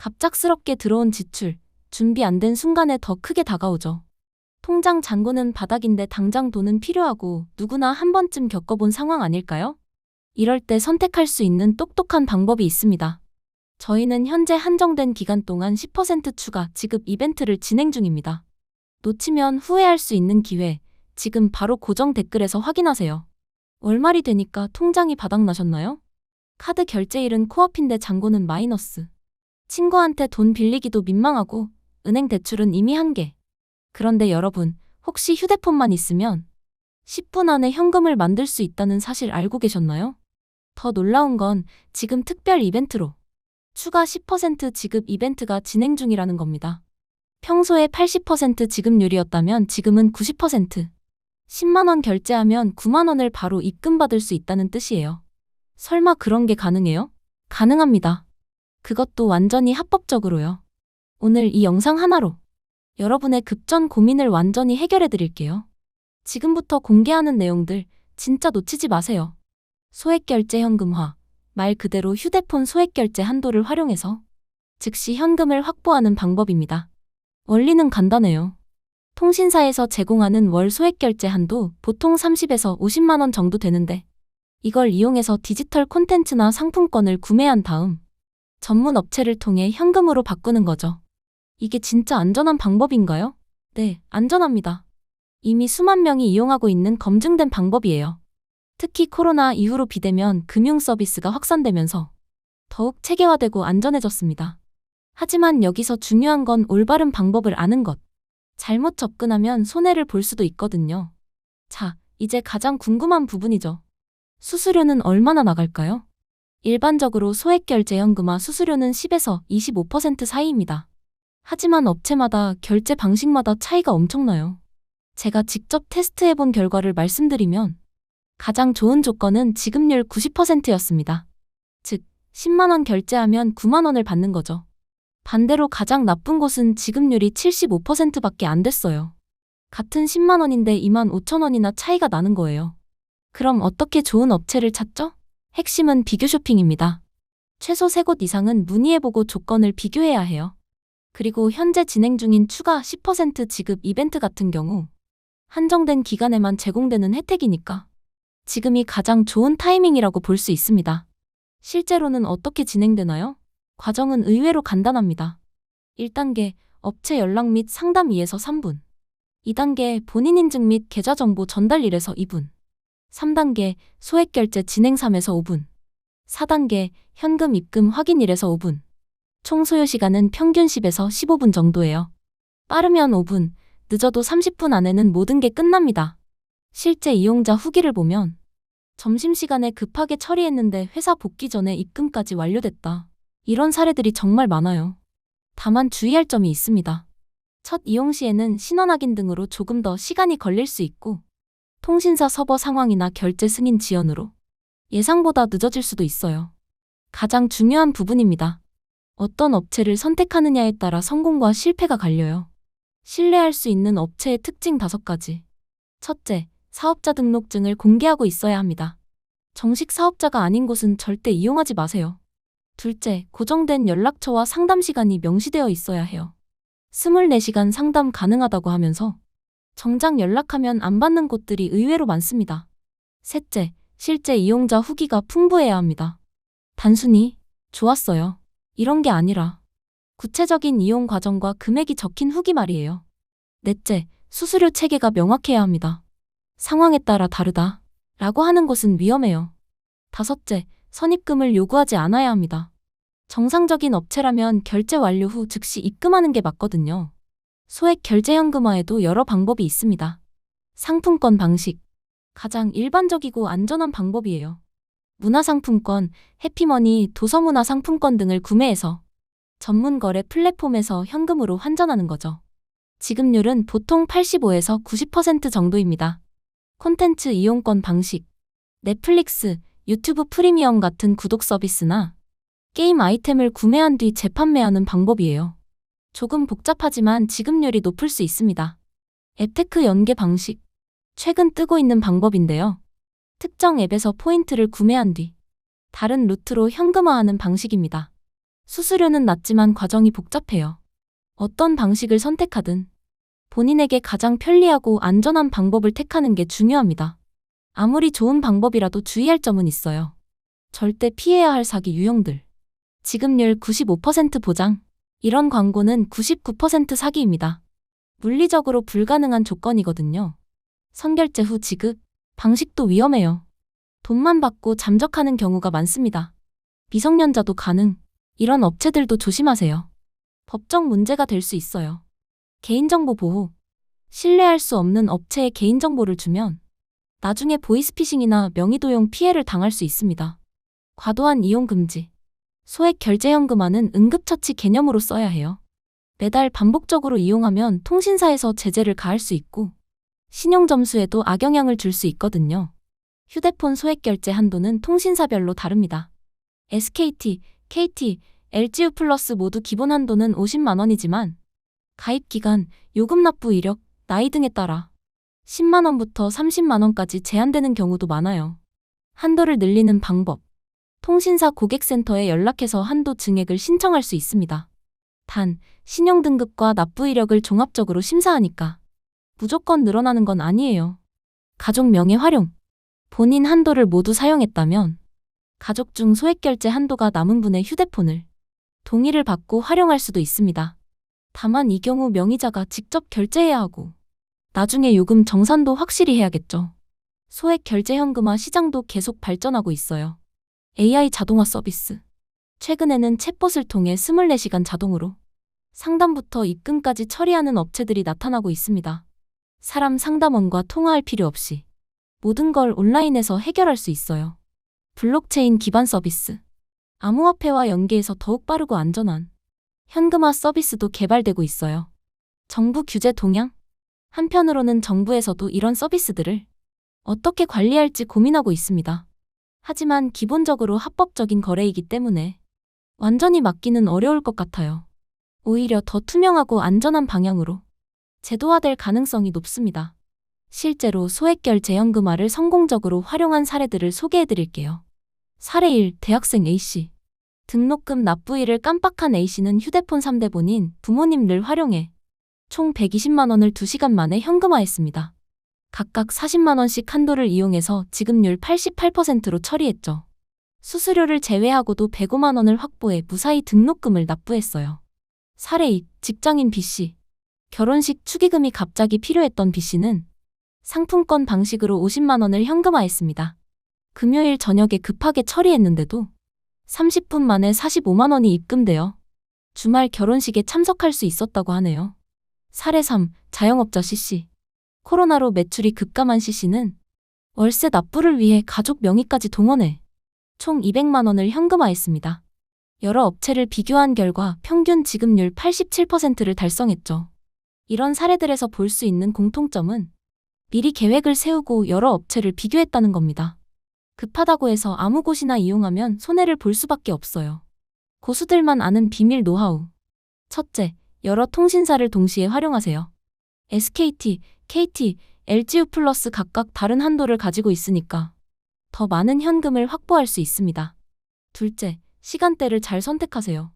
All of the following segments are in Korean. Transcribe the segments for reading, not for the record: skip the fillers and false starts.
갑작스럽게 들어온 지출, 준비 안 된 순간에 더 크게 다가오죠. 통장 잔고는 바닥인데 당장 돈은 필요하고 누구나 한 번쯤 겪어본 상황 아닐까요? 이럴 때 선택할 수 있는 똑똑한 방법이 있습니다. 저희는 현재 한정된 기간 동안 10% 추가 지급 이벤트를 진행 중입니다. 놓치면 후회할 수 있는 기회, 지금 바로 고정 댓글에서 확인하세요. 월말이 되니까 통장이 바닥나셨나요? 카드 결제일은 코앞인데 잔고는 마이너스. 친구한테 돈 빌리기도 민망하고 은행 대출은 이미 한계. 그런데 여러분, 혹시 휴대폰만 있으면 10분 안에 현금을 만들 수 있다는 사실 알고 계셨나요? 더 놀라운 건 지금 특별 이벤트로 추가 10% 지급 이벤트가 진행 중이라는 겁니다. 평소에 80% 지급률이었다면 지금은 90%. 10만 원 결제하면 9만 원을 바로 입금받을 수 있다는 뜻이에요. 설마 그런 게 가능해요? 가능합니다. 그것도 완전히 합법적으로요. 오늘 이 영상 하나로 여러분의 급전 고민을 완전히 해결해 드릴게요. 지금부터 공개하는 내용들 진짜 놓치지 마세요. 소액결제 현금화, 말 그대로 휴대폰 소액결제 한도를 활용해서 즉시 현금을 확보하는 방법입니다. 원리는 간단해요. 통신사에서 제공하는 월 소액결제 한도 보통 30에서 50만 원 정도 되는데 이걸 이용해서 디지털 콘텐츠나 상품권을 구매한 다음 전문 업체를 통해 현금으로 바꾸는 거죠. 이게 진짜 안전한 방법인가요? 네, 안전합니다. 이미 수만 명이 이용하고 있는 검증된 방법이에요. 특히 코로나 이후로 비대면 금융 서비스가 확산되면서 더욱 체계화되고 안전해졌습니다. 하지만 여기서 중요한 건 올바른 방법을 아는 것. 잘못 접근하면 손해를 볼 수도 있거든요. 자, 이제 가장 궁금한 부분이죠. 수수료는 얼마나 나갈까요? 일반적으로 소액결제 현금화 수수료는 10에서 25% 사이입니다. 하지만 업체마다 결제 방식마다 차이가 엄청나요. 제가 직접 테스트해본 결과를 말씀드리면 가장 좋은 조건은 지급률 90%였습니다. 즉, 10만 원 결제하면 9만 원을 받는 거죠. 반대로 가장 나쁜 곳은 지급률이 75%밖에 안 됐어요. 같은 10만 원인데 2만 5천 원이나 차이가 나는 거예요. 그럼 어떻게 좋은 업체를 찾죠? 핵심은 비교 쇼핑입니다. 최소 3곳 이상은 문의해보고 조건을 비교해야 해요. 그리고 현재 진행 중인 추가 10% 지급 이벤트 같은 경우 한정된 기간에만 제공되는 혜택이니까 지금이 가장 좋은 타이밍이라고 볼 수 있습니다. 실제로는 어떻게 진행되나요? 과정은 의외로 간단합니다. 1단계, 업체 연락 및 상담 2에서 3분. 2단계, 본인 인증 및 계좌 정보 전달 1에서 2분. 3단계, 소액결제 진행 3에서 5분. 4단계, 현금 입금 확인 1에서 5분. 총 소요 시간은 평균 10에서 15분 정도예요. 빠르면 5분, 늦어도 30분 안에는 모든 게 끝납니다. 실제 이용자 후기를 보면 점심시간에 급하게 처리했는데 회사 복귀 전에 입금까지 완료됐다. 이런 사례들이 정말 많아요. 다만 주의할 점이 있습니다. 첫 이용 시에는 신원 확인 등으로 조금 더 시간이 걸릴 수 있고 통신사 서버 상황이나 결제 승인 지연으로 예상보다 늦어질 수도 있어요. 가장 중요한 부분입니다. 어떤 업체를 선택하느냐에 따라 성공과 실패가 갈려요. 신뢰할 수 있는 업체의 특징 5가지. 첫째, 사업자 등록증을 공개하고 있어야 합니다. 정식 사업자가 아닌 곳은 절대 이용하지 마세요. 둘째, 고정된 연락처와 상담 시간이 명시되어 있어야 해요. 24시간 상담 가능하다고 하면서 정작 연락하면 안 받는 곳들이 의외로 많습니다. 셋째, 실제 이용자 후기가 풍부해야 합니다. 단순히 좋았어요. 이런 게 아니라 구체적인 이용 과정과 금액이 적힌 후기 말이에요. 넷째, 수수료 체계가 명확해야 합니다. 상황에 따라 다르다 라고 하는 곳은 위험해요. 다섯째, 선입금을 요구하지 않아야 합니다. 정상적인 업체라면 결제 완료 후 즉시 입금하는 게 맞거든요. 소액 결제 현금화에도 여러 방법이 있습니다. 상품권 방식. 가장 일반적이고 안전한 방법이에요. 문화상품권, 해피머니, 도서문화상품권 등을 구매해서 전문 거래 플랫폼에서 현금으로 환전하는 거죠. 지급률은 보통 85에서 90% 정도입니다. 콘텐츠 이용권 방식. 넷플릭스, 유튜브 프리미엄 같은 구독 서비스나 게임 아이템을 구매한 뒤 재판매하는 방법이에요. 조금 복잡하지만 지급률이 높을 수 있습니다. 앱테크 연계 방식. 최근 뜨고 있는 방법인데요. 특정 앱에서 포인트를 구매한 뒤 다른 루트로 현금화하는 방식입니다. 수수료는 낮지만 과정이 복잡해요. 어떤 방식을 선택하든 본인에게 가장 편리하고 안전한 방법을 택하는 게 중요합니다. 아무리 좋은 방법이라도 주의할 점은 있어요. 절대 피해야 할 사기 유형들. 지급률 95% 보장. 이런 광고는 99% 사기입니다. 물리적으로 불가능한 조건이거든요. 선결제 후 지급. 방식도 위험해요. 돈만 받고 잠적하는 경우가 많습니다. 미성년자도 가능. 이런 업체들도 조심하세요. 법적 문제가 될 수 있어요. 개인정보 보호. 신뢰할 수 없는 업체에 개인정보를 주면 나중에 보이스피싱이나 명의도용 피해를 당할 수 있습니다. 과도한 이용 금지. 소액 결제현금화는 응급처치 개념으로 써야 해요. 매달 반복적으로 이용하면 통신사에서 제재를 가할 수 있고 신용점수에도 악영향을 줄 수 있거든요. 휴대폰 소액 결제 한도는 통신사별로 다릅니다. SKT, KT, LGU+ 모두 기본 한도는 50만 원이지만 가입 기간, 요금 납부 이력, 나이 등에 따라 10만 원부터 30만 원까지 제한되는 경우도 많아요. 한도를 늘리는 방법. 통신사 고객센터에 연락해서 한도 증액을 신청할 수 있습니다. 단, 신용등급과 납부 이력을 종합적으로 심사하니까 무조건 늘어나는 건 아니에요. 가족 명의 활용. 본인 한도를 모두 사용했다면 가족 중 소액결제 한도가 남은 분의 휴대폰을 동의를 받고 활용할 수도 있습니다. 다만 이 경우 명의자가 직접 결제해야 하고 나중에 요금 정산도 확실히 해야겠죠. 소액 결제 현금화 시장도 계속 발전하고 있어요. AI 자동화 서비스. 최근에는 챗봇을 통해 24시간 자동으로 상담부터 입금까지 처리하는 업체들이 나타나고 있습니다. 사람 상담원과 통화할 필요 없이 모든 걸 온라인에서 해결할 수 있어요. 블록체인 기반 서비스. 암호화폐와 연계해서 더욱 빠르고 안전한 현금화 서비스도 개발되고 있어요. 정부 규제 동향? 한편으로는 정부에서도 이런 서비스들을 어떻게 관리할지 고민하고 있습니다. 하지만 기본적으로 합법적인 거래이기 때문에 완전히 막기는 어려울 것 같아요. 오히려 더 투명하고 안전한 방향으로 제도화될 가능성이 높습니다. 실제로 소액결제 현금화를 성공적으로 활용한 사례들을 소개해드릴게요. 사례 1. 대학생 A씨. 등록금 납부일을 깜빡한 A씨는 휴대폰 3대 본인, 부모님을 활용해 총 120만 원을 2시간 만에 현금화했습니다. 각각 40만 원씩 한도를 이용해서 지급률 88%로 처리했죠. 수수료를 제외하고도 105만 원을 확보해 무사히 등록금을 납부했어요. 사례 2. 직장인 B씨. 결혼식 축의금이 갑자기 필요했던 B씨는 상품권 방식으로 50만 원을 현금화했습니다. 금요일 저녁에 급하게 처리했는데도 30분 만에 45만 원이 입금되어 주말 결혼식에 참석할 수 있었다고 하네요. 사례 3. 자영업자 C씨. 코로나로 매출이 급감한 C씨는 월세 납부를 위해 가족 명의까지 동원해 총 200만 원을 현금화했습니다. 여러 업체를 비교한 결과 평균 지급률 87%를 달성했죠. 이런 사례들에서 볼 수 있는 공통점은 미리 계획을 세우고 여러 업체를 비교했다는 겁니다. 급하다고 해서 아무 곳이나 이용하면 손해를 볼 수밖에 없어요. 고수들만 아는 비밀 노하우. 첫째, 여러 통신사를 동시에 활용하세요. SKT, KT, LGU+ 각각 다른 한도를 가지고 있으니까 더 많은 현금을 확보할 수 있습니다. 둘째, 시간대를 잘 선택하세요.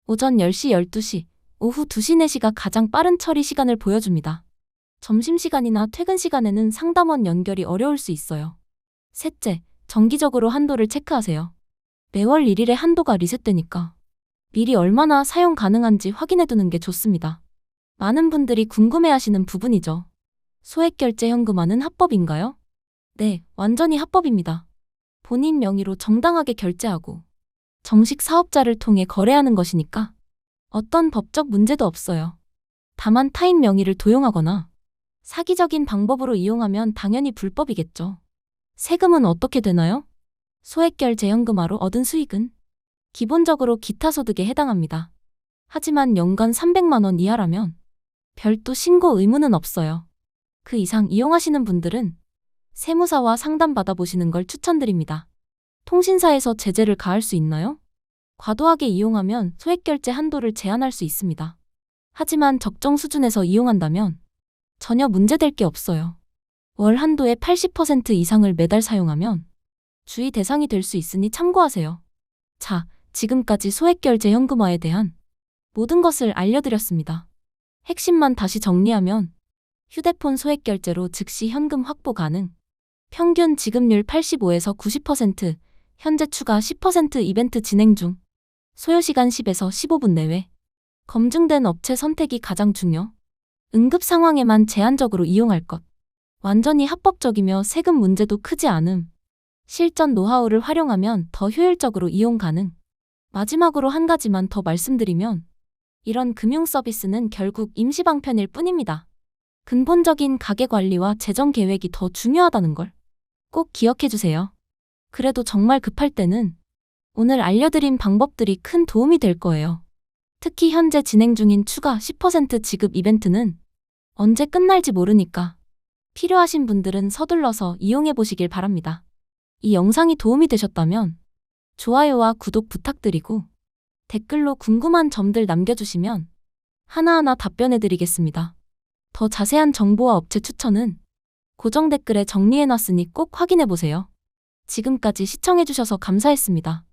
오전 10시, 12시, 오후 2시, 4시가 가장 빠른 처리 시간을 보여줍니다. 점심시간이나 퇴근 시간에는 상담원 연결이 어려울 수 있어요. 셋째, 정기적으로 한도를 체크하세요. 매월 1일에 한도가 리셋되니까 미리 얼마나 사용 가능한지 확인해두는 게 좋습니다. 많은 분들이 궁금해하시는 부분이죠. 소액결제 현금화는 합법인가요? 네, 완전히 합법입니다. 본인 명의로 정당하게 결제하고 정식 사업자를 통해 거래하는 것이니까 어떤 법적 문제도 없어요. 다만 타인 명의를 도용하거나 사기적인 방법으로 이용하면 당연히 불법이겠죠. 세금은 어떻게 되나요? 소액결제 현금화로 얻은 수익은 기본적으로 기타 소득에 해당합니다. 하지만 연간 300만 원 이하라면 별도 신고 의무는 없어요. 그 이상 이용하시는 분들은 세무사와 상담 받아보시는 걸 추천드립니다. 통신사에서 제재를 가할 수 있나요? 과도하게 이용하면 소액결제 한도를 제한할 수 있습니다. 하지만 적정 수준에서 이용한다면 전혀 문제될 게 없어요. 월 한도의 80% 이상을 매달 사용하면 주의 대상이 될 수 있으니 참고하세요. 자, 지금까지 소액결제 현금화에 대한 모든 것을 알려드렸습니다. 핵심만 다시 정리하면 휴대폰 소액결제로 즉시 현금 확보 가능, 평균 지급률 85에서 90%, 현재 추가 10% 이벤트 진행 중, 소요시간 10에서 15분 내외, 검증된 업체 선택이 가장 중요, 응급 상황에만 제한적으로 이용할 것, 완전히 합법적이며 세금 문제도 크지 않음, 실전 노하우를 활용하면 더 효율적으로 이용 가능. 마지막으로 한 가지만 더 말씀드리면 이런 금융 서비스는 결국 임시방편일 뿐입니다. 근본적인 가계관리와 재정 계획이 더 중요하다는 걸 꼭 기억해 주세요. 그래도 정말 급할 때는 오늘 알려드린 방법들이 큰 도움이 될 거예요. 특히 현재 진행 중인 추가 10% 지급 이벤트는 언제 끝날지 모르니까 필요하신 분들은 서둘러서 이용해 보시길 바랍니다. 이 영상이 도움이 되셨다면 좋아요와 구독 부탁드리고 댓글로 궁금한 점들 남겨주시면 하나하나 답변해 드리겠습니다. 더 자세한 정보와 업체 추천은 고정 댓글에 정리해 놨으니 꼭 확인해 보세요. 지금까지 시청해 주셔서 감사했습니다.